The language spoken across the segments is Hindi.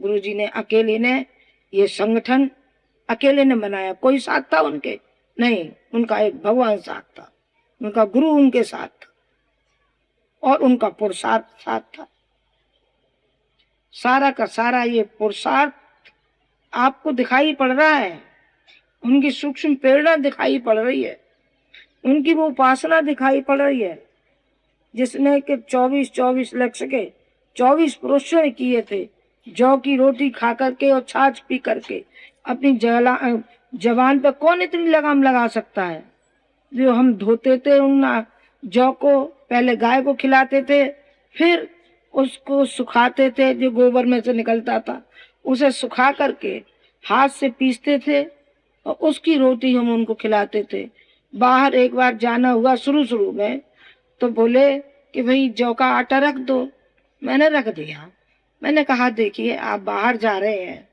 गुरुजी ने अकेले ने ये संगठन अकेले ने बनाया, कोई साथ था उनके नहीं, उनका एक भगवान साथ था, उनका गुरु उनके साथ था और उनका पुरुषार्थ साथ था। सारा का सारा ये पुरुषार्थ आपको दिखाई पड़ रहा है, उनकी सूक्ष्म प्रेरणा दिखाई पड़ रही है, उनकी वो उपासना दिखाई पड़ रही है जिसने के 24 लक्ष्य के 24 पुरुषों किए थे। जौ की रोटी खा करके और छाछ पी करके अपनी जवान पे कौन इतनी लगाम लगा सकता है। जो हम धोते थे उन जौ को, पहले गाय को खिलाते थे, फिर उसको सुखाते थे, जो गोबर में से निकलता था उसे सुखा करके हाथ से पीसते थे और उसकी रोटी हम उनको खिलाते थे। बाहर एक बार जाना हुआ शुरू में, तो बोले कि भाई जौ का आटा रख दो। मैंने रख दिया। मैंने कहा देखिए आप बाहर जा रहे हैं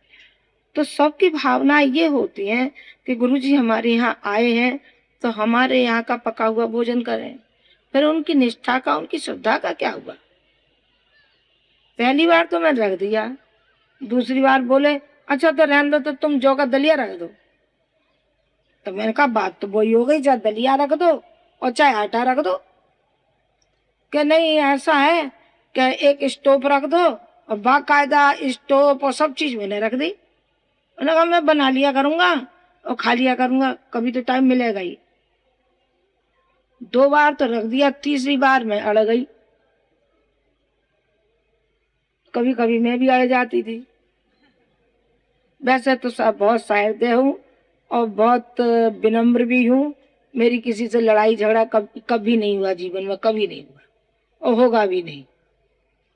तो सबकी भावना ये होती है कि गुरुजी हमारे यहाँ आए हैं तो हमारे यहाँ का पका हुआ भोजन करें। फिर उनकी निष्ठा का, उनकी श्रद्धा का क्या हुआ। पहली बार तो मैं रख दिया, दूसरी बार बोले अच्छा तो रहने दो, तो तुम जौ का दलिया रख दो। तो मैंने कहा बात तो वही हो गई, चाहे दलिया रख दो और चाहे आटा रख दो। कि नहीं ऐसा है कि एक स्टोव रख दो और बाकायदा स्टोव और सब चीज मैंने रख दी। मैंने कहा मैं बना लिया करूंगा और खा लिया करूंगा, कभी तो टाइम मिलेगा ही। 2 बार तो रख दिया, तीसरी बार मैं अड़ गई। कभी कभी मैं भी अड़ जाती थी। वैसे तो सब बहुत सहृदय हूँ और बहुत विनम्र भी हूँ। मेरी किसी से लड़ाई झगड़ा कभी नहीं हुआ जीवन में, कभी नहीं हुआ और होगा भी नहीं।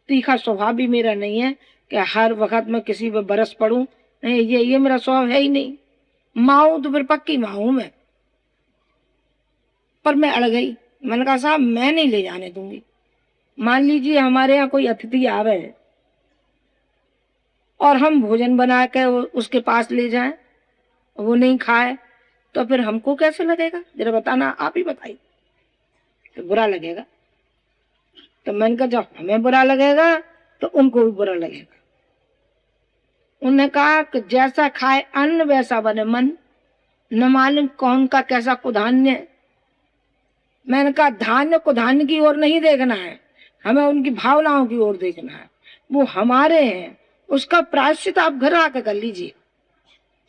तीखा स्वभाव भी मेरा नहीं है कि हर वक्त मैं किसी पे बरस पड़ूं, नहीं, ये मेरा स्वभाव है ही नहीं। माँ हूं तो फिर पक्की माँ हूं मैं। पर मैं अड़ गई। मैंने कहा साहब मैं नहीं ले जाने दूंगी। मान लीजिए हमारे यहाँ कोई अतिथि आवे और हम भोजन बना के उसके पास ले जाएं, वो नहीं खाए तो फिर हमको कैसे लगेगा, जरा बताना, आप ही बताइए। तो बुरा लगेगा। तो मैंने कहा जब हमें बुरा लगेगा तो उनको भी बुरा लगेगा। उन्होंने कहा कि जैसा खाए अन्न वैसा बने मन, न मालूम कौन का कैसा कुधान्य। मैंने कहा धान्य को धान्य की ओर नहीं देखना है, हमें उनकी भावनाओं की ओर देखना है। वो हमारे हैं, उसका प्रायश्चित आप घर आकर कर लीजिए।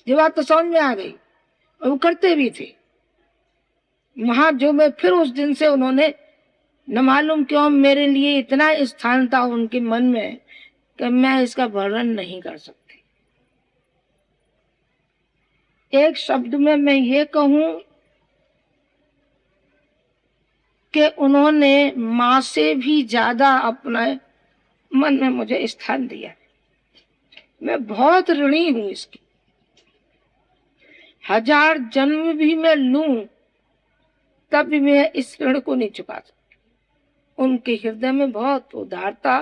ये बात तो समझ में आ गई और वो करते भी थे। वहां जो मैं फिर उस दिन से उन्होंने न मालूम क्यों मेरे लिए इतना स्थान था उनके मन में कि मैं इसका वर्णन नहीं कर सकती। एक शब्द में मैं ये कहूं कि उन्होंने माँ से भी ज्यादा अपने मन में मुझे स्थान दिया। मैं बहुत ऋणी हूं इसकी। 1000 जन्म भी मैं लूं तब भी मैं इस ऋण को नहीं चुका सकती। उनके हृदय में बहुत उदारता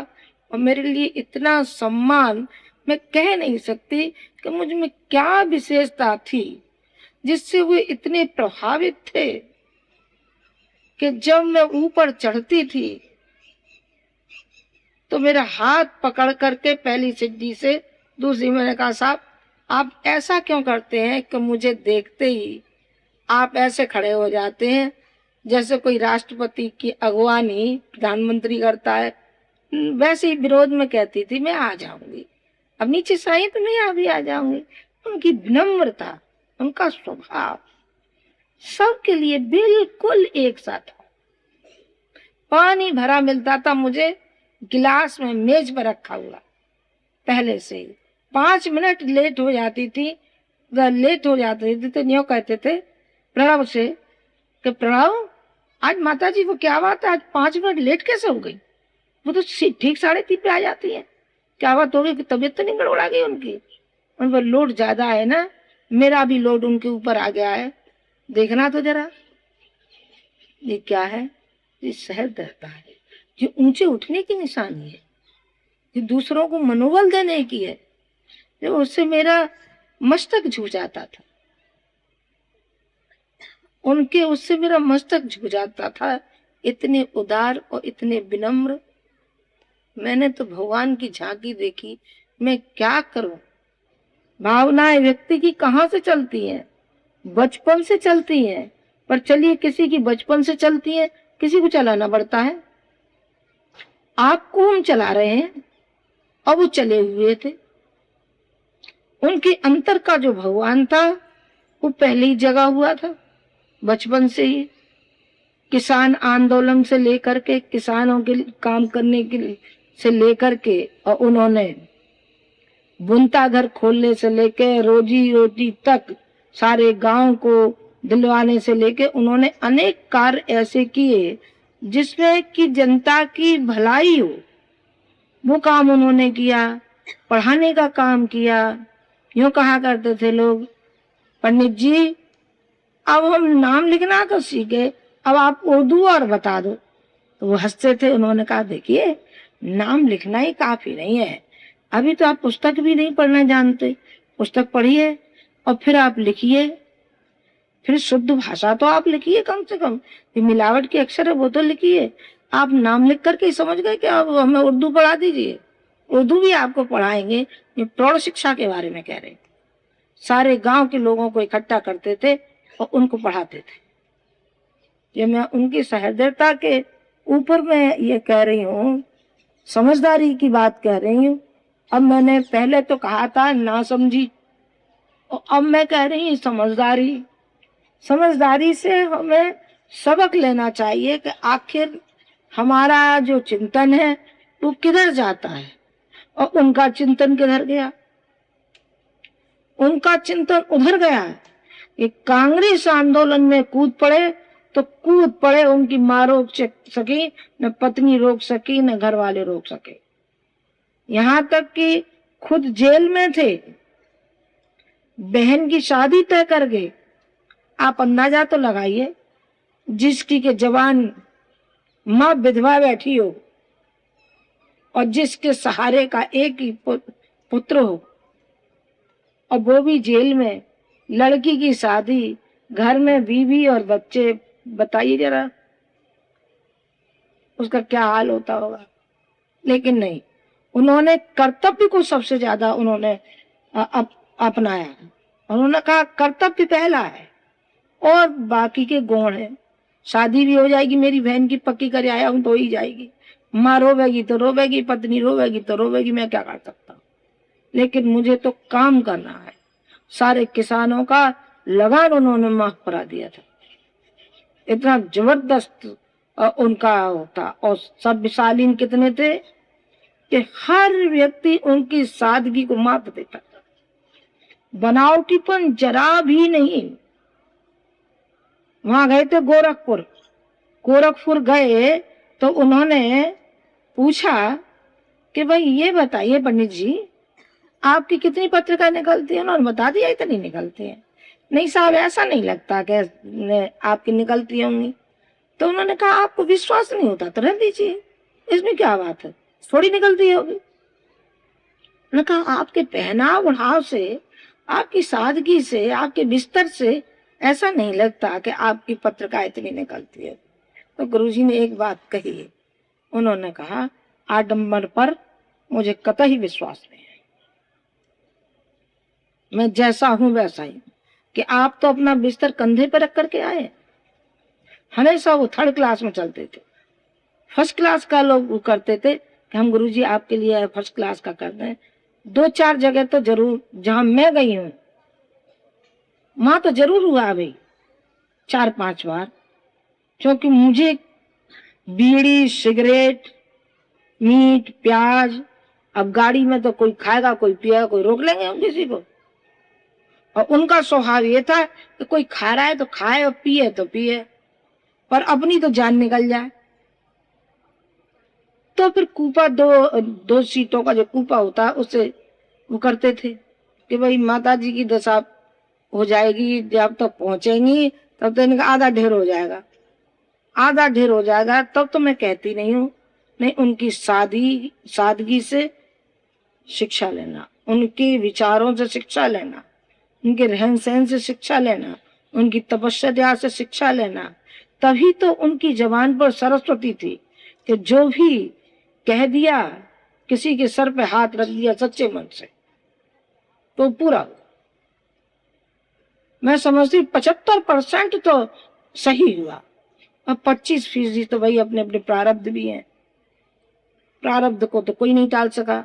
और मेरे लिए इतना सम्मान, मैं कह नहीं सकती कि मुझ में क्या विशेषता थी जिससे वे इतने प्रभावित थे कि जब मैं ऊपर चढ़ती थी तो मेरा हाथ पकड़ करके पहली सीढ़ी से दूसरी, मैंने कहा साहब आप ऐसा क्यों करते हैं कि मुझे देखते ही आप ऐसे खड़े हो जाते हैं जैसे कोई राष्ट्रपति की अगवानी प्रधानमंत्री करता है। वैसे ही विरोध में कहती थी मैं आ जाऊंगी, अब नीचे से आई तो मैं अभी आ जाऊंगी। उनकी विनम्रता, उनका स्वभाव सबके लिए बिल्कुल एक सा था। पानी भरा मिलता था मुझे गिलास में, मेज पर रखा हुआ पहले से ही। 5 मिनट लेट हो जाती थी तो न्यों कहते थे प्रणव से कि प्रणव आज माता जी को क्या बात है, आज 5 मिनट लेट कैसे हो गई। वो तो ठीक 3:30 पे आ जाती है, क्या बात हो गई, कि तबीयत तो नहीं गड़बड़ा गई उनकी। उन पर लोड ज्यादा है ना, मेरा भी लोड उनके ऊपर आ गया है, देखना तो जरा। ये क्या है, ये सहृदयता है, ये ऊंचे उठने की निशानी है, ये दूसरों को मनोबल देने की है। जब उससे मेरा मस्तक झुक जाता था, उनके उससे मेरा मस्तक झुक जाता था। इतने उदार और इतने विनम्र। मैंने तो भगवान की झांकी देखी मैं क्या करूं? भावनाएं व्यक्ति की कहाँ से चलती हैं? बचपन से चलती हैं। पर चलिए, किसी की बचपन से चलती है, किसी को चलाना पड़ता है। आपको हम चला रहे हैं और वो चले हुए थे। उनके अंतर का जो भगवान था वो पहले ही जगा हुआ था, बचपन से ही। किसान आंदोलन से लेकर के, किसानों के काम करने के से लेकर के, और उन्होंने बुनता घर खोलने से लेके रोजी रोटी तक सारे गांव को दिलवाने से लेके उन्होंने अनेक कार्य ऐसे किए जिसमें कि जनता की भलाई हो, वो काम उन्होंने किया। पढ़ाने का काम किया। यूं कहा करते थे लोग, पंडित जी अब हम नाम लिखना तो सीखे, अब आप उर्दू और बता दो। तो वो हंसते थे। उन्होंने कहा, देखिए नाम लिखना ही काफी नहीं है, अभी तो आप पुस्तक भी नहीं पढ़ना जानते। पुस्तक पढ़िए और फिर आप लिखिए, फिर शुद्ध भाषा तो आप लिखिए, कम से कम ये मिलावट के अक्षर है वो तो लिखिए। आप नाम लिख करके समझ गए कि अब हमें उर्दू पढ़ा दीजिए। उर्दू भी आपको पढ़ाएंगे। ये प्रौढ़ शिक्षा के बारे में कह रहे थे। सारे गांव के लोगों को इकट्ठा करते थे और उनको पढ़ाते थे। ये मैं उनकी सहृदयता के ऊपर मैं ये कह रही हूँ, समझदारी की बात कह रही हूँ। अब मैंने पहले तो कहा था ना समझी, और अब मैं कह रही हूँ समझदारी। समझदारी से हमें सबक लेना चाहिए कि आखिर हमारा जो चिंतन है वो किधर जाता है और उनका चिंतन किधर गया। उनका चिंतन उधर गया है। ये कांग्रेस आंदोलन में कूद पड़े तो कूद पड़े, उनकी माँ रोक सकी न, पत्नी रोक सकी न, घर वाले रोक सके। यहाँ तक कि खुद जेल में थे, बहन की शादी तय कर गए। आप अंदाजा तो लगाइए, जिसकी के जवान माँ विधवा बैठी हो और जिसके सहारे का एक ही पुत्र हो, और वो भी जेल में, लड़की की शादी, घर में बीवी और बच्चे, बताइए जरा उसका क्या हाल होता होगा। लेकिन नहीं, उन्होंने कर्तव्य को सबसे ज्यादा उन्होंने अपनाया। उन्होंने कहा कर्तव्य पहला है और बाकी के गुण है। शादी भी हो जाएगी, मेरी बहन की पक्की कर आया हूं तो ही जाएगी। माँ रोवेगी तो रोवेगी, पत्नी रोवेगी तो रोवेगी, मैं क्या कर सकता हूँ। लेकिन मुझे तो काम करना है। सारे किसानों का लगान उन्होंने माफ करा दिया था। इतना जबरदस्त उनका होता। और सब विशालीन कितने थे कि हर व्यक्ति उनकी सादगी को माप देता था, बनावटीपन जरा भी नहीं। वहां गए थे गोरखपुर गए तो उन्होंने पूछा कि भाई ये बताइए पंडित जी, आपकी कितनी पत्रिका निकलती है? उन्होंने बता दिया इतनी निकलती है। नहीं साहब, ऐसा नहीं लगता कि आपकी निकलती होंगी। तो उन्होंने कहा आपको विश्वास नहीं होता तो रह दीजिए, इसमें क्या बात है, थोड़ी निकलती होगी। उन्होंने कहा आपके पहनाव ओढ़ाव से, आपकी सादगी से, आपके बिस्तर से ऐसा नहीं लगता कि आपकी पत्रिका इतनी निकलती है। तो गुरुजी ने एक बात कही, उन्होंने कहा आडंबर पर मुझे कतई विश्वास नहीं है, मैं जैसा हूं वैसा ही। कि आप तो अपना बिस्तर कंधे पर रख करके आए। हमेशा वो थर्ड क्लास में चलते थे, फर्स्ट क्लास का लोग करते थे कि हम गुरुजी आपके लिए फर्स्ट क्लास का कर दें। 2-4 जगह तो जरूर, जहां मैं गई हूं वहां तो जरूर हुआ भाई 4-5 बार। क्योंकि मुझे बीड़ी, सिगरेट, मीट, प्याज, अब गाड़ी में तो कोई खाएगा कोई पिएगा, कोई रोक लेंगे हम किसी को। और उनका स्वभाव ये था कि कोई खा रहा है तो खाए और पिए तो पिए, पर अपनी तो जान निकल जाए। तो फिर कूपा, दो सीटों का जो कूपा होता है उससे वो करते थे कि भाई माता जी की दशा हो जाएगी, जब तक पहुंचेंगी तब तो इनका आधा ढेर हो जाएगा, आधा ढेर हो जाएगा। तब तो मैं कहती नहीं हूँ, नहीं, उनकी सादगी से शिक्षा लेना, उनके विचारों से शिक्षा लेना, उनके रहन सहन से शिक्षा लेना, उनकी तपस्या से शिक्षा लेना। तभी तो उनकी जबान पर सरस्वती थी कि जो भी कह दिया किसी के सर पे हाथ रख दिया सच्चे मन से तो पूरा हुआ। मैं समझती 75% तो सही हुआ, अब 25% तो भाई अपने अपने प्रारब्ध भी हैं। प्रारब्ध को तो कोई नहीं टाल सका।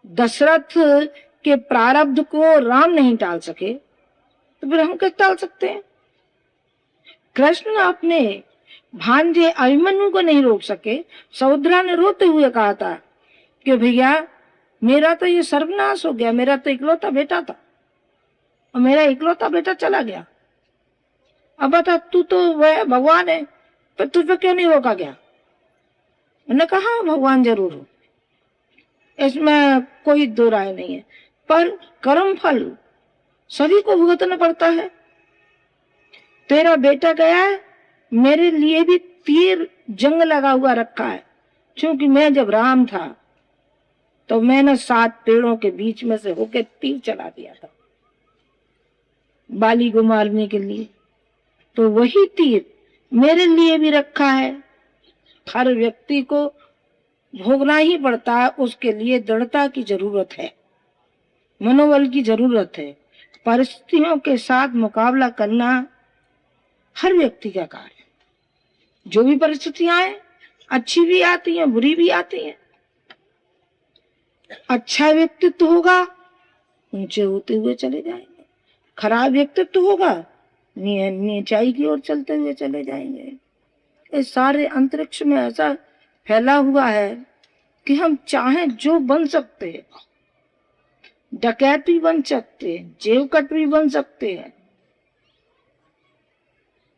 दशरथ के प्रारब्ध को राम नहीं टाल सके तो फिर हम कैसे टाल सकते हैं? कृष्ण अपने भांजे अभिमन्यु को नहीं रोक सके। सौद्रा ने रोते हुए कहा था कि भैया मेरा तो ये सर्वनाश हो गया, मेरा तो इकलौता बेटा था और मेरा इकलौता बेटा चला गया। अब बता, तू तो वह भगवान है, पर तुझे क्यों नहीं रोका गया? मैंने कहा भगवान जरूर हो, इसमें कोई दो राय नहीं है, पर कर्म फल सभी को भुगतना पड़ता है। तेरा बेटा गया है, मेरे लिए भी तीर जंग लगा हुआ रखा है, क्योंकि मैं जब राम था तो मैंने 7 पेड़ों के बीच में से होके तीर चला दिया था बाली को मारने के लिए, तो वही तीर मेरे लिए भी रखा है। हर व्यक्ति को भोगना ही पड़ता है, उसके लिए दृढ़ता की जरूरत है, मनोबल की जरूरत है। परिस्थितियों के साथ मुकाबला करना हर व्यक्ति का कार्य है। जो भी परिस्थितियां आए, अच्छी भी आती हैं, बुरी भी आती हैं। अच्छा व्यक्तित्व होगा, ऊंचे होते हुए चले जाएंगे। खराब व्यक्तित्व होगा, नीचाई की ओर चलते हुए चले जाएंगे। इस सारे अंतरिक्ष में ऐसा फैला हुआ है कि हम चाहें जो बन सकते हैं। डकैत भी बन सकते हैं, जेवकट भी बन सकते हैं,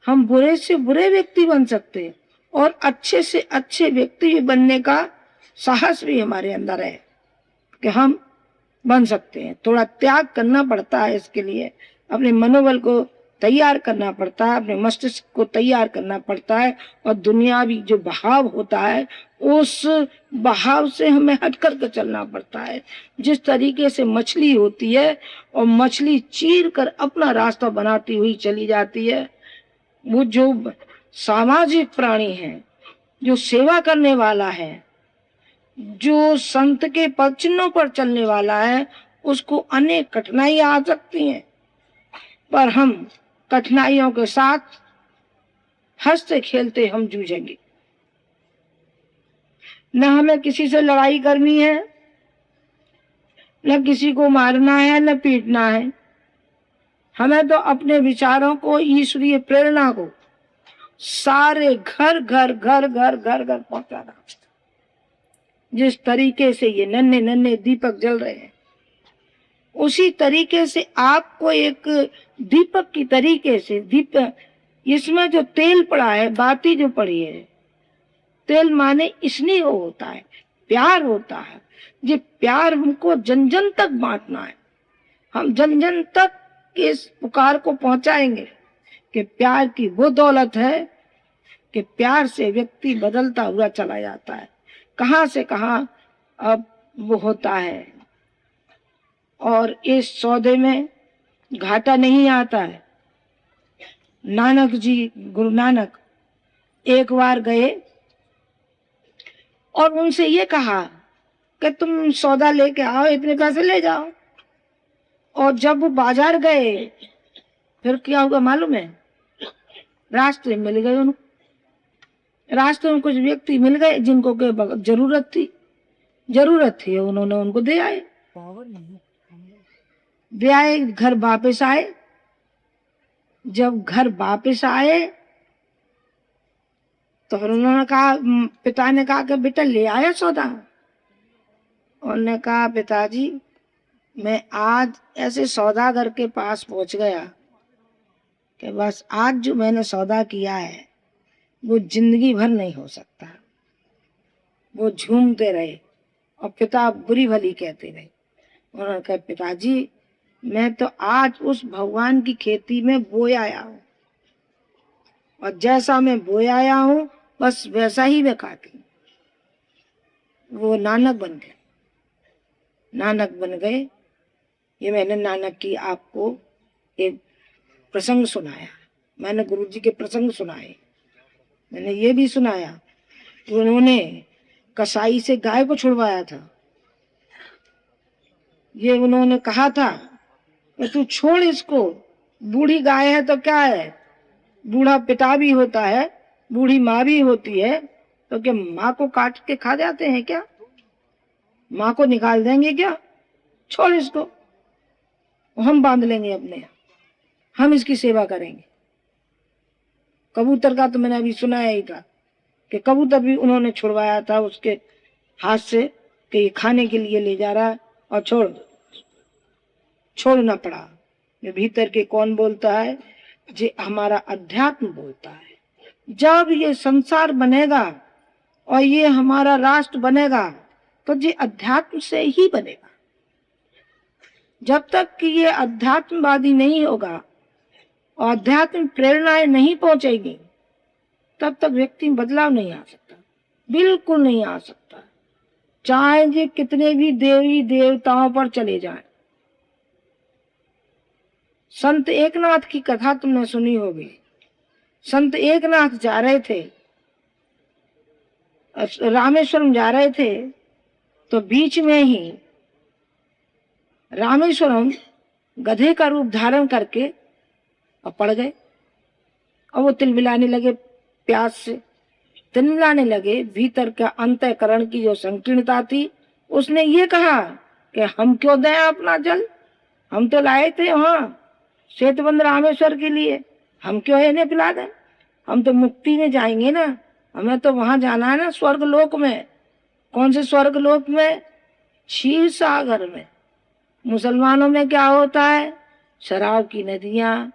हम बुरे से बुरे व्यक्ति बन सकते हैं और अच्छे से अच्छे व्यक्ति भी बनने का साहस भी हमारे अंदर है कि हम बन सकते हैं। थोड़ा त्याग करना पड़ता है, इसके लिए अपने मनोबल को तैयार करना पड़ता है, अपने मस्तिष्क को तैयार करना पड़ता है, और दुनियावी जो बहाव होता है उस बहाव से हमें हट करके चलना पड़ता है। जिस तरीके से मछली होती है और मछली चीर कर अपना रास्ता बनाती हुई चली जाती है, वो जो सामाजिक प्राणी है, जो सेवा करने वाला है, जो संत के पक्षियों पर चलने वाला है, उसको अनेक कठिनाइयां आ सकती हैं, पर हम कठिनाइयों के साथ हंसते खेलते हम जूझेंगे। न हमें किसी से लड़ाई करनी है, न किसी को मारना है, न पीटना है। हमें तो अपने विचारों को, ईश्वरीय प्रेरणा को सारे घर घर घर घर घर घर पहुंचाना। जिस तरीके से ये नन्हे नन्हे दीपक जल रहे हैं, उसी तरीके से आपको एक दीपक की तरीके से दीपक, इसमें जो तेल पड़ा है, बाती जो पड़ी है, तेल माने स्नेह होता है, प्यार होता है। ये प्यार हमको जन जन तक बांटना है। हम जन जन तक इस पुकार को पहुंचाएंगे कि प्यार की वो दौलत है कि प्यार से व्यक्ति बदलता हुआ चला जाता है, कहां से कहां अब वो होता है। और इस सौदे में घाटा नहीं आता है। नानक जी, गुरु नानक एक बार गए और उनसे ये कहा कि तुम सौदा लेके आओ, इतने पैसे ले जाओ। और जब वो बाजार गए, फिर क्या हुआ मालूम है? रास्ते मिल गए उनको, रास्ते में कुछ व्यक्ति मिल गए जिनको के जरूरत थी, उन्होंने उनको दे आए। घर वापस आए। जब घर वापस आए तो उन्होंने कहा, पिता ने कहा कि बेटा ले आया सौदा? उन्होंने कहा, पिताजी मैं आज ऐसे सौदागर के पास पहुंच गया कि बस आज जो मैंने सौदा किया है वो जिंदगी भर नहीं हो सकता। वो झूमते रहे और पिता बुरी भली कहते रहे। उन्होंने कहा, पिताजी मैं तो आज उस भगवान की खेती में बोए आया हूँ, और जैसा मैं बोए आया हूँ बस वैसा ही मैं काटूं। वो नानक बन गए। नानक बन गए। ये मैंने नानक की आपको एक प्रसंग सुनाया। मैंने गुरु जी के प्रसंग सुनाए। मैंने ये भी सुनाया कि उन्होंने कसाई से गाय को छुड़वाया था। ये उन्होंने कहा था कि तू छोड़ इसको, बूढ़ी गाय है तो क्या है, बूढ़ा पिता भी होता है, बूढ़ी माँ भी होती है, तो क्या माँ को काट के खा जाते हैं क्या, माँ को निकाल देंगे क्या, छोड़ इसको, हम बांध लेंगे अपने, हम इसकी सेवा करेंगे। कबूतर का तो मैंने अभी सुनाया ही था कि कबूतर भी उन्होंने छुड़वाया था उसके हाथ से कि ये खाने के लिए ले जा रहा है और छोड़ना पड़ा। ये भीतर के कौन बोलता है, जे हमारा अध्यात्म बोलता है। जब ये संसार बनेगा और ये हमारा राष्ट्र बनेगा तो ये अध्यात्म से ही बनेगा। जब तक कि ये अध्यात्मवादी नहीं होगा और अध्यात्म प्रेरणाएं नहीं पहुंचेगी, तब तक व्यक्ति में बदलाव नहीं आ सकता, बिल्कुल नहीं आ सकता, चाहे ये कितने भी देवी देवताओं पर चले जाएं। संत एकनाथ की कथा तुमने सुनी होगी। संत एकनाथ जा रहे थे, रामेश्वरम जा रहे थे, तो बीच में ही रामेश्वरम गधे का रूप धारण करके और पड़ गए और वो तिलमिलाने लगे, प्यास से तिलमिलाने लगे। भीतर का अंतःकरण की जो संकीर्णता थी, उसने ये कहा कि हम क्यों दें अपना जल, हम तो लाए थे वहां श्वेतबंध रामेश्वर के लिए, हम क्यों इन्हें पिला दें, हम तो मुक्ति में जाएंगे ना, हमें तो वहां जाना है ना, स्वर्ग लोक में। कौन से स्वर्ग लोक में, क्षीर सागर में। मुसलमानों में क्या होता है, शराब की नदियां,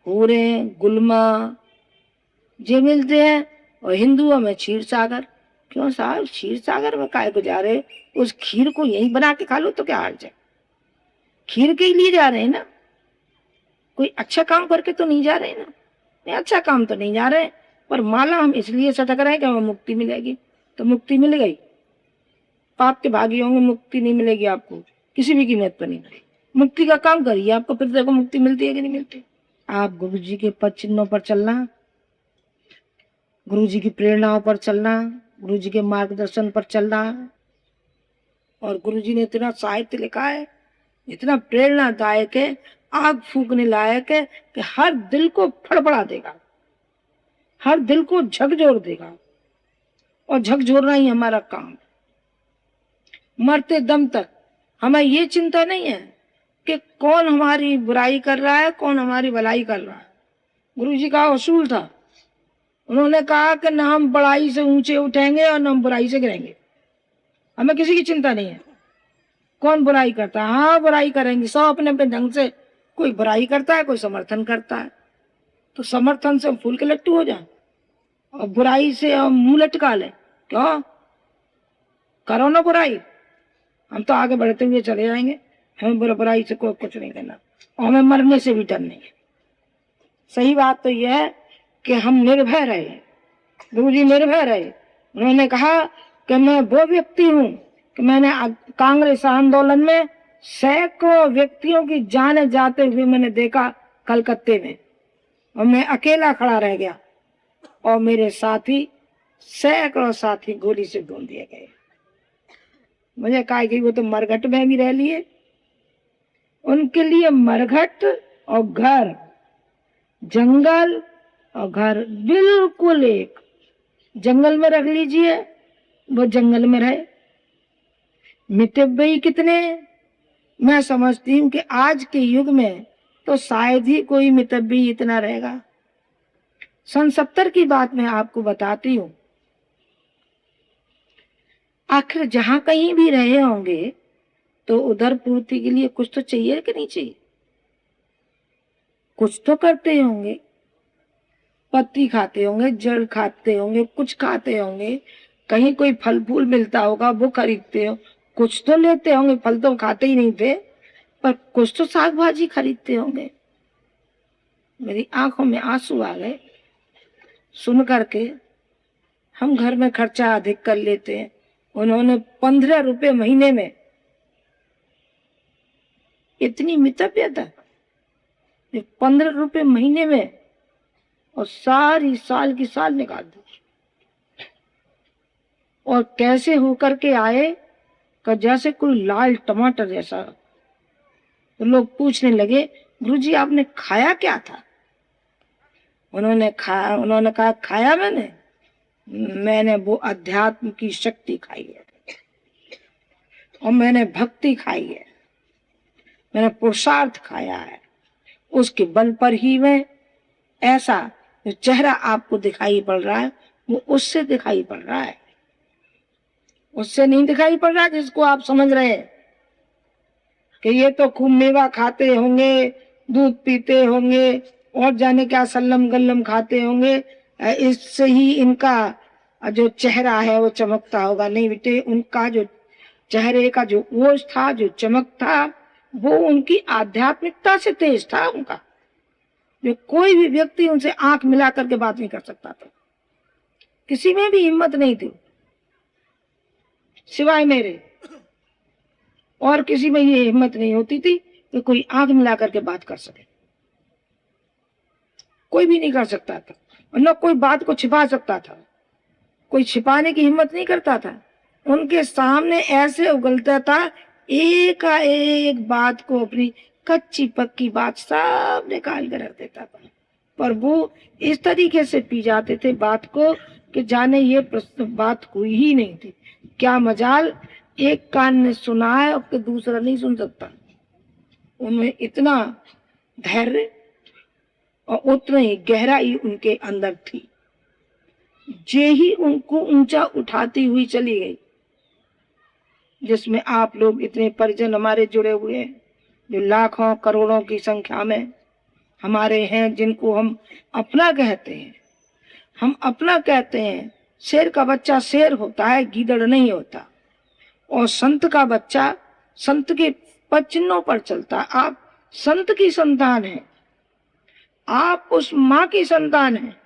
हूरें, गुलमा जे मिलते हैं, और हिंदुओं में क्षीर सागर। क्यों साहब, क्षीर सागर में काय को जा रहे, उस खीर को यहीं बना के खा लो तो क्या हाल जाए, खीर के लिए जा रहे हैं ना, कोई अच्छा काम करके तो नहीं जा रहे ना, नहीं अच्छा काम तो नहीं जा रहे, पर माला हम इसलिए सटक रहे हैं कि हमें मुक्ति मिलेगी। तो मुक्ति मिल गई, पाप के भागी होंगे, मुक्ति नहीं मिलेगी आपको किसी भी कीमत पर नहीं। मुक्ति का काम करिए, आपको फिर देखो मुक्ति मिलती है कि नहीं मिलती। आप गुरु जी के पद चिन्हों पर चलना, गुरु जी की प्रेरणाओं पर चलना, गुरु जी के मार्गदर्शन पर चलना। और गुरु जी ने इतना साहित्य लिखा है, इतना प्रेरणादायक है, आग फूकने लायक है कि हर दिल को फड़फड़ा देगा, हर दिल को झकझोर देगा। और झकझोरना ही हमारा काम, मरते दम तक हमें ये चिंता नहीं है कि कौन हमारी बुराई कर रहा है, कौन हमारी भलाई कर रहा है। गुरु जी का उसूल था, उन्होंने कहा कि ना हम बड़ाई से ऊंचे उठेंगे और ना हम बुराई से गिरेंगे। हमें किसी की चिंता नहीं है कौन बुराई करता है, हाँ बुराई करेंगे, सब अपने अपने ढंग से, कोई बुराई करता है, कोई समर्थन करता है, तो समर्थन से हम फूल के लट्टू हो जाए और बुराई से हम मुंह लटका लें, क्यों, करो ना बुराई, हम तो आगे बढ़ते हुए चले जाएंगे, हमें बुराई से कोई कुछ नहीं करना और हमें मरने से भी डर नहीं है। सही बात तो यह है कि हम निर्भय रहे, गुरु जी निर्भय रहे। उन्होंने कहा कि मैं वो व्यक्ति हूँ कि मैंने कांग्रेस आंदोलन में सैकड़ों व्यक्तियों की जाने जाते हुए मैंने देखा कलकत्ते में, और मैं अकेला खड़ा रह गया और मेरे साथी, सैकड़ों साथी गोली से भून दिए गए। मुझे कहा कि वो तो मरघट में भी रह लिए, उनके लिए मरघट और घर, जंगल और घर बिल्कुल एक, जंगल में रख लीजिए वो जंगल में रहे। मितव्ययी कितने, मैं समझती हूँ कि आज के युग में तो शायद ही कोई मितव्ययी इतना रहेगा। सन 70 की बात मैं आपको बताती हूँ। आखिर जहां कहीं भी रहे होंगे तो उधर पूर्ति के लिए कुछ तो चाहिए कि नहीं चाहिए, कुछ तो करते होंगे, पत्ती खाते होंगे, जड़ खाते होंगे, कुछ खाते होंगे, कहीं कोई फल फूल मिलता होगा वो खरीदते हो, कुछ तो लेते होंगे, फल तो खाते ही नहीं थे पर कुछ तो साग भाजी खरीदते होंगे। मेरी आंखों में आंसू आ गए सुन करके। हम घर में खर्चा अधिक कर लेते हैं, उन्होंने 15 रुपए महीने में, इतनी मितव्यता, 15 रुपए महीने में और सारी साल की साल निकाल दो। और कैसे होकर के आए कि जैसे कोई लाल टमाटर जैसा। तो लोग पूछने लगे, गुरुजी आपने खाया क्या था? उन्होंने कहा, खाया मैंने वो अध्यात्म की शक्ति खाई है, और मैंने भक्ति खाई है, मैंने पुरुषार्थ खाया है। उसके बल पर ही मैं ऐसा जो चेहरा आपको दिखाई पड़ रहा है वो उससे दिखाई पड़ रहा है, उससे नहीं दिखाई पड़ रहा जिसको आप समझ रहे हैं कि ये तो खूब मेवा खाते होंगे, दूध पीते होंगे और जाने क्या सल्लम गल्लम खाते होंगे, इससे ही इनका जो चेहरा है वो चमकता होगा। नहीं बेटे, उनका जो चेहरे का जो ओज था, जो चमक था, वो उनकी आध्यात्मिकता से तेज था उनका, जो कोई भी व्यक्ति उनसे आंख मिला करके बात नहीं कर सकता था। किसी में भी हिम्मत नहीं थी सिवाय मेरे, और किसी में ये हिम्मत नहीं होती थी कि कोई आंख मिला करके बात कर सके। कोई भी नहीं कर सकता था, और न कोई बात को छिपा सकता था, कोई छिपाने की हिम्मत नहीं करता था। उनके सामने ऐसे उगलता था, एक बात को, अपनी कच्ची पक्की बात सब निकाल कर रख देता था। पर वो इस तरीके से पी जाते थे बात को कि जाने ये बात हुई ही नहीं थी। क्या मजाल एक कान ने सुना है और दूसरा नहीं सुन सकता। उनमें इतना धैर्य और उतना ही गहराई उनके अंदर थी, जे ही उनको ऊंचा उठाती हुई चली गई, जिसमें आप लोग इतने परिजन हमारे जुड़े हुए हैं, जो लाखों करोड़ों की संख्या में हमारे हैं, जिनको हम अपना कहते हैं। हम अपना कहते हैं। शेर का बच्चा शेर होता है, गीदड़ नहीं होता। और संत का बच्चा संत के पद चिन्हों पर चलता। आप संत की संतान हैं, आप उस माँ की संतान हैं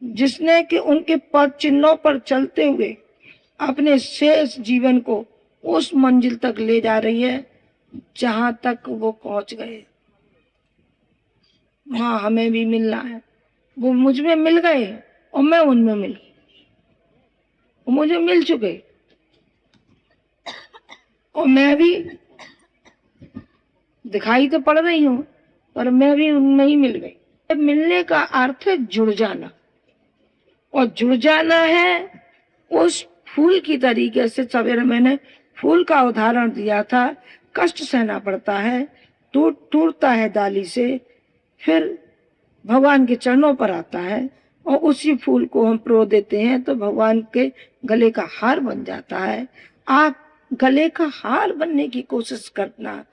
जिसने कि उनके पद चिन्हों पर चलते हुए अपने शेष जीवन को उस मंजिल तक ले जा रही है जहां तक वो पहुंच गए। माँ हमें भी मिलना है, वो मुझ में मिल गए और मैं उनमें मिल गई, वो मुझे मिल चुके और मैं भी दिखाई तो पड़ रही हूँ पर मैं भी उनमें ही मिल गई। मिलने का अर्थ है जुड़ जाना, और जुड़ जाना है उस फूल की तरीके से। सवेरे मैंने फूल का उदाहरण दिया था। कष्ट सहना पड़ता है, टूटता है डाली से, फिर भगवान के चरणों पर आता है और उसी फूल को हम प्रो देते हैं तो भगवान के गले का हार बन जाता है। आप गले का हार बनने की कोशिश करना,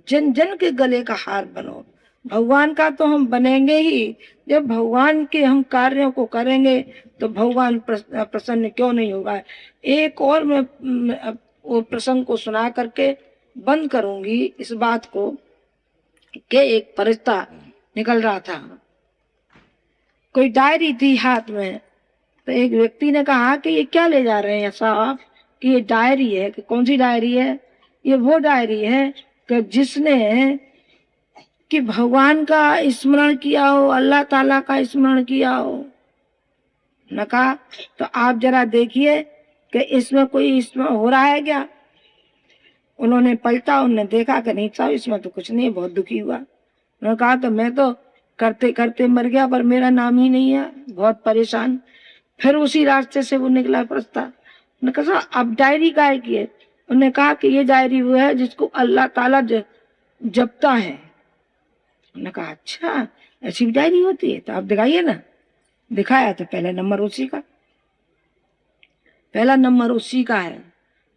जन जन के गले का हार बनो। भगवान का तो हम बनेंगे ही, जब भगवान के हम कार्यों को करेंगे तो भगवान प्रसन्न क्यों नहीं होगा। एक और मैं वो प्रसंग को सुना करके बंद करूंगी इस बात को कि एक फरिश्ता निकल रहा था, कोई डायरी थी हाथ में, तो एक व्यक्ति ने कहा कि ये क्या ले जा रहे हैं साहब, कि ये डायरी है। कि कौन सी डायरी है? ये वो डायरी है कि जिसने कि भगवान का स्मरण किया हो, अल्लाह ताला का स्मरण किया हो। न कहा तो आप जरा देखिए कि इसमें कोई स्मरण हो रहा है क्या। उन्होंने पलटा, उन्होंने देखा कि नहीं साहब इसमें तो कुछ नहीं, बहुत दुखी हुआ। उन्होंने कहा तो मैं तो करते करते मर गया पर मेरा नाम ही नहीं है, बहुत परेशान। फिर उसी रास्ते से वो निकला प्रस्ताव। उन्होंने कहा अब डायरी काहे की है? उन्होंने कहा कि ये डायरी वो है जिसको अल्लाह ताला जपता है। उन्होंने कहा अच्छा ऐसी डायरी होती है, तो आप दिखाइए ना। दिखाया तो पहला नंबर उसी का है।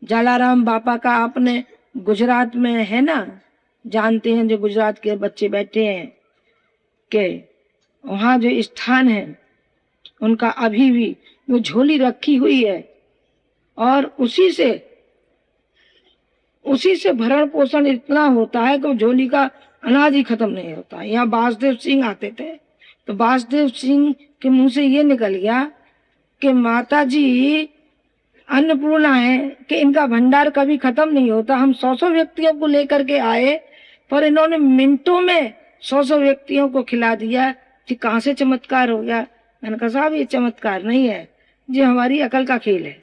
जलाराम बापा का अपने गुजरात में है ना, जानते हैं जो गुजरात के बच्चे बैठे हैं, के वहाँ जो स्थान है उनका अभी भी वो झोली रखी हुई है और उसी से भरण पोषण इतना होता है कि झोली का अनाज ही खत्म नहीं होता। यहाँ वासुदेव सिंह आते थे तो वासुदेव सिंह के मुंह से ये निकल गया कि माता जी अन्नपूर्णा है कि इनका भंडार कभी खत्म नहीं होता। हम 100 व्यक्तियों को लेकर के आए पर इन्होंने मिनटों में 100 व्यक्तियों को खिला दिया। कि कहाँ से चमत्कार हो गया? मैंने कहा साहब ये चमत्कार नहीं है, ये हमारी अकल का खेल है,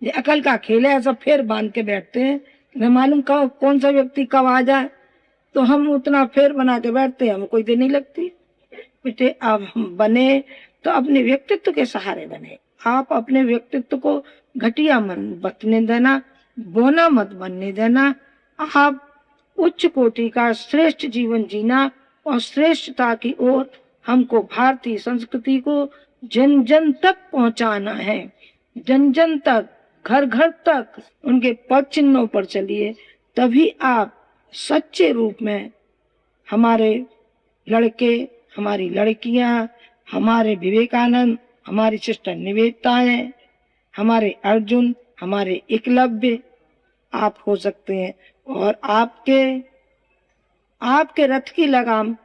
ये अकल का खेल है। ऐसा फेर बांध के बैठते हैं, न मालूम कब कौन सा व्यक्ति कब आ जाए, तो हम उतना फेर बना के बैठते हैं, हमें कोई देर नहीं लगती। बेटे अब हम बने तो अपने व्यक्तित्व के सहारे बने। आप अपने व्यक्तित्व को घटिया मन बतने देना, बोना मत बनने देना। आप उच्च कोटि का श्रेष्ठ जीवन जीना और श्रेष्ठता की ओर हमको भारतीय संस्कृति को जन जन तक पहुंचाना है, जन जन तक, घर घर तक उनके पद चिन्हों पर चलिए, तभी आप सच्चे रूप में हमारे लड़के, हमारी लड़कियां, हमारे विवेकानंद, हमारी सिस्टर निवेदिताएं, हमारे अर्जुन, हमारे एकलव्य आप हो सकते हैं। और आपके रथ की लगाम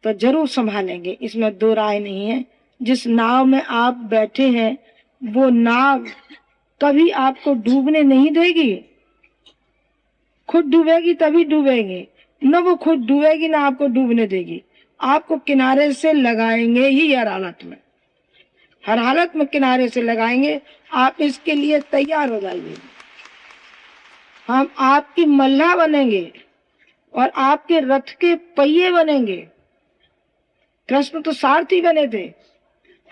तो जरूर संभालेंगे, इसमें दो राय नहीं है। जिस नाव में आप बैठे हैं वो नाव कभी आपको डूबने नहीं देगी, खुद डूबेगी तभी डूबेगी, न वो खुद डूबेगी ना आपको डूबने देगी। आपको किनारे से लगाएंगे ही हर हालत में, हर हालत में किनारे से लगाएंगे। आप इसके लिए तैयार हो जाइए। हम आपकी मल्लाह बनेंगे और आपके रथ के पहिए बनेंगे। कृष्ण तो सारथी बने थे,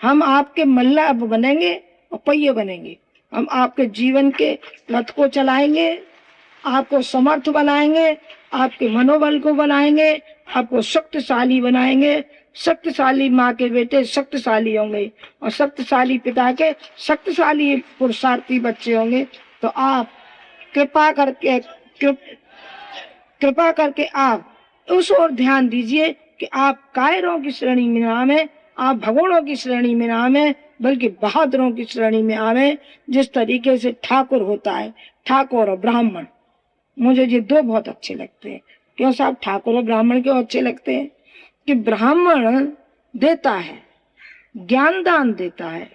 हम आपके मल्लाह बनेंगे और पहिए बनेंगे। हम आपके जीवन के रथ को चलाएंगे, आपको समर्थ बनाएंगे, आपके मनोबल को बनाएंगे, आपको शक्तिशाली बनाएंगे। शक्तिशाली माँ के बेटे शक्तिशाली होंगे और शक्तिशाली पिता के शक्तिशाली पुरुषार्थी बच्चे होंगे। तो आप कृपा करके आप उस ओर ध्यान दीजिए कि आप कायरों की श्रेणी में ना आवे, आप भगोड़ों की श्रेणी में ना आवे, बल्कि बहादुरों की श्रेणी में आवे। जिस तरीके से ठाकुर होता है, ठाकुर और ब्राह्मण, मुझे ये दो बहुत अच्छे लगते हैं। क्यों साहब ठाकुर और ब्राह्मण क्यों अच्छे लगते हैं? कि ब्राह्मण देता है, ज्ञान दान देता है,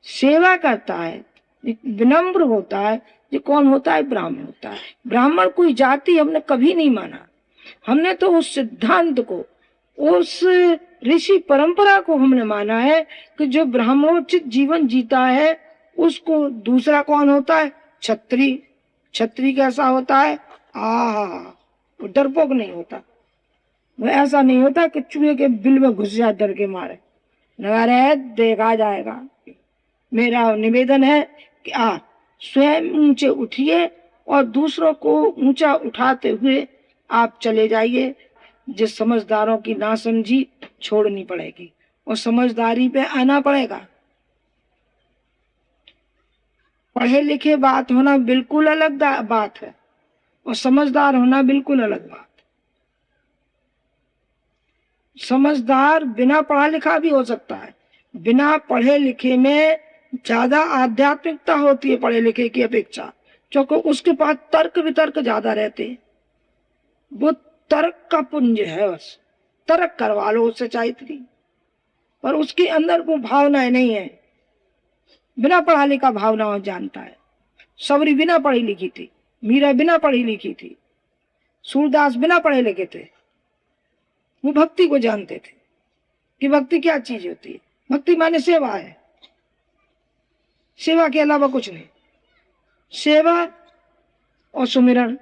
सेवा करता है, विनम्र होता है। ये कौन होता है? ब्राह्मण होता है। ब्राह्मण कोई जाति हमने कभी नहीं माना, हमने तो उस सिद्धांत को, उस ऋषि परंपरा को हमने माना है कि जो ब्राह्मणोचित जीवन जीता है उसको दूसरा कौन होता है? क्षत्रिय। क्षत्रिय कैसा होता है? वो डरपोक नहीं होता, वो ऐसा नहीं होता कि चूहे के बिल में घुस जाए डर के मारे, नगारे देखा जाएगा। मेरा निवेदन है कि आप स्वयं ऊंचे उठिए और दूसरों को ऊंचा उठाते हुए आप चले जाइए। जिस समझदारों की नासमझी छोड़नी पड़ेगी और समझदारी पे आना पड़ेगा। पढ़े लिखे बात होना बिल्कुल अलग बात है और समझदार होना बिल्कुल अलग बात। समझदार बिना पढ़ा लिखा भी हो सकता है। बिना पढ़े लिखे में ज्यादा आध्यात्मिकता होती है पढ़े लिखे की अपेक्षा, क्योंकि उसके पास तर्क वितर्क ज्यादा रहते हैं। वो तर्क का पुंज है, बस तर्क करवा लो उससे चाहती, पर उसके अंदर को भावनाएं नहीं है। बिना पढ़ा लिखा भावनाओं जानता है। सबरी बिना पढ़ी लिखी थी, मीरा बिना पढ़ी लिखी थी, सूरदास बिना पढ़े लिखे थे। वो भक्ति को जानते थे कि भक्ति क्या चीज होती है। भक्ति माने सेवा है, सेवा के अलावा कुछ नहीं। सेवा और सुमिरन,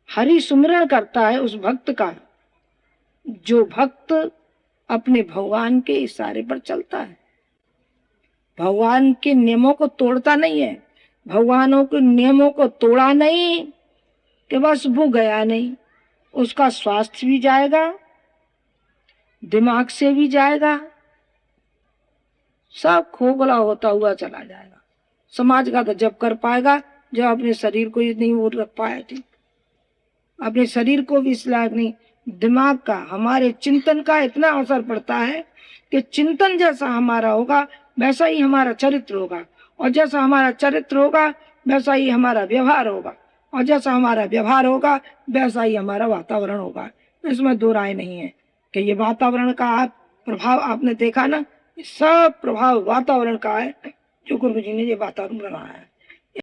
हरि सुमिरन करता है उस भक्त का जो भक्त अपने भगवान के इशारे पर चलता है, भगवान के नियमों को तोड़ता नहीं है। भगवानों के नियमों को तोड़ा नहीं कि बस वो गया नहीं, उसका स्वास्थ्य भी जाएगा, दिमाग से भी जाएगा, सब खोखला होता हुआ चला जाएगा। समाज का तो जब कर पाएगा जब अपने शरीर को ही नहीं वो रख पाया। ठीक, अपने शरीर को भी इस लायक नहीं। दिमाग का, हमारे चिंतन का इतना असर पड़ता है कि चिंतन जैसा हमारा होगा वैसा ही हमारा चरित्र होगा, और जैसा हमारा चरित्र होगा वैसा ही हमारा व्यवहार होगा, और जैसा हमारा व्यवहार होगा वैसा ही हमारा वातावरण होगा। इसमें दो राय नहीं है कि ये वातावरण का प्रभाव आपने देखा ना, सब प्रभाव वातावरण का है जो गुरु जी ने ये वातावरण बनाया है।